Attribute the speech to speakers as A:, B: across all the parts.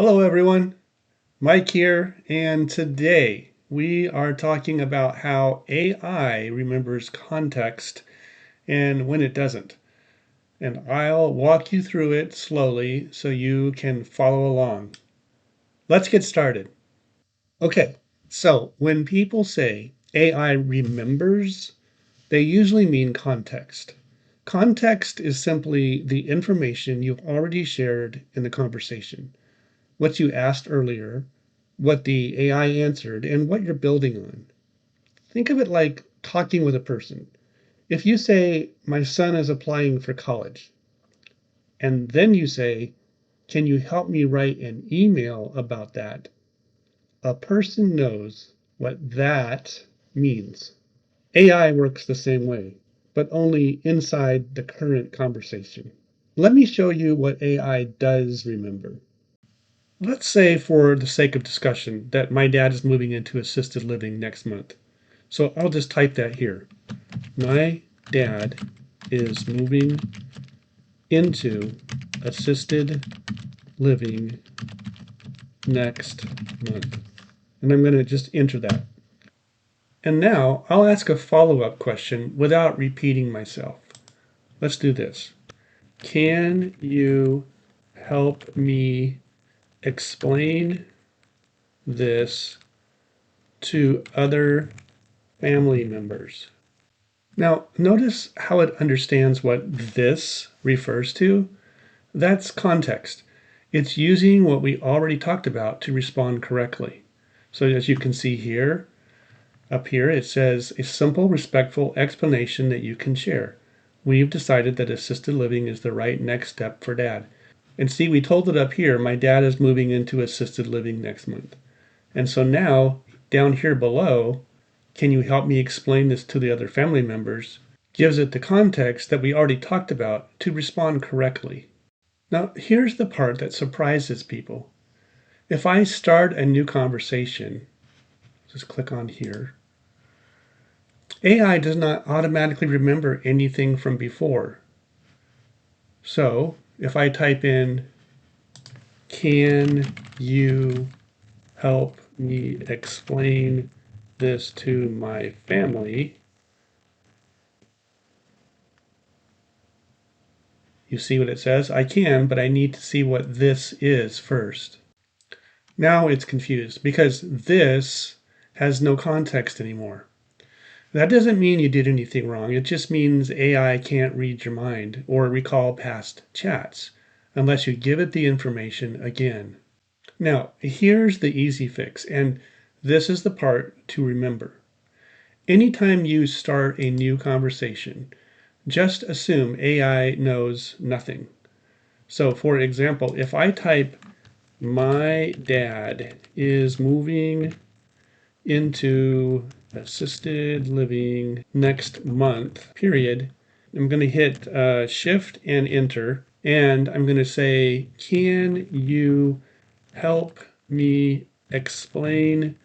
A: Hello, everyone. Mike here, and today we are talking about how AI remembers context and when it doesn't. And I'll walk you through it slowly so you can follow along. Let's get started. Okay, so when people say AI remembers, they usually mean context. Context is simply the information you've already shared in the conversation, what you asked earlier, what the AI answered, and what you're building on. Think of it like talking with a person. If you say, my son is applying for college, and then you say, can you help me write an email about that? A person knows what that means. AI works the same way, but only inside the current conversation. Let me show you what AI does remember. Let's say, for the sake of discussion, that my dad is moving into assisted living next month. So I'll just type that here. My dad is moving into assisted living next month. And I'm going to just enter that. And now I'll ask a follow-up question without repeating myself. Let's do this. Can you help me explain this to other family members? Now, notice how it understands what this refers to. That's context. It's using what we already talked about to respond correctly. So as you can see here, up here, it says a simple, respectful explanation that you can share. We've decided that assisted living is the right next step for dad. And see, we told it up here, my dad is moving into assisted living next month. And so now, down here below, can you help me explain this to the other family members? Gives it the context that we already talked about to respond correctly. Now, here's the part that surprises people. If I start a new conversation, just click on here, AI does not automatically remember anything from before. So if I type in, can you help me explain this to my family? You see what it says? I can, but I need to see what this is first. Now it's confused because this has no context anymore. That doesn't mean you did anything wrong. It just means AI can't read your mind or recall past chats unless you give it the information again. Now, here's the easy fix, and this is the part to remember. Anytime you start a new conversation, just assume AI knows nothing. So for example, if I type, my dad is moving into assisted living next month, period, I'm going to hit shift and enter, and I'm going to say, can you help me explain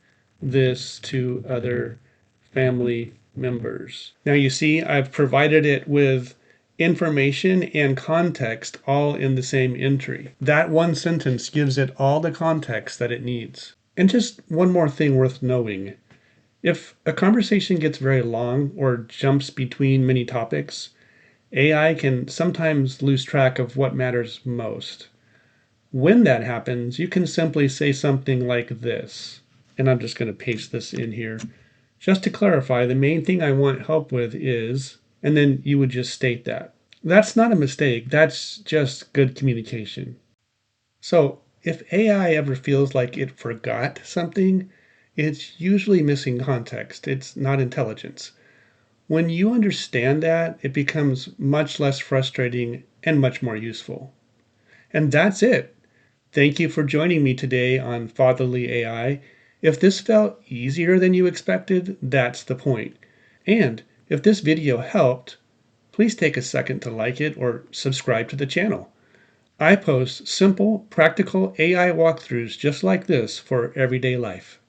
A: this to other family members? Now you see, I've provided it with information and context all in the same entry. That one sentence gives it all the context that it needs. And just one more thing worth knowing. If a conversation gets very long or jumps between many topics, AI can sometimes lose track of what matters most. When that happens, you can simply say something like this, and I'm just going to paste this in here. Just to clarify, the main thing I want help with is, and then you would just state that. That's not a mistake, that's just good communication. So if AI ever feels like it forgot something, it's usually missing context. It's not intelligence. When you understand that, it becomes much less frustrating and much more useful. And that's it. Thank you for joining me today on Fatherly AI. If this felt easier than you expected, that's the point. And if this video helped, please take a second to like it or subscribe to the channel. I post simple, practical AI walkthroughs just like this for everyday life.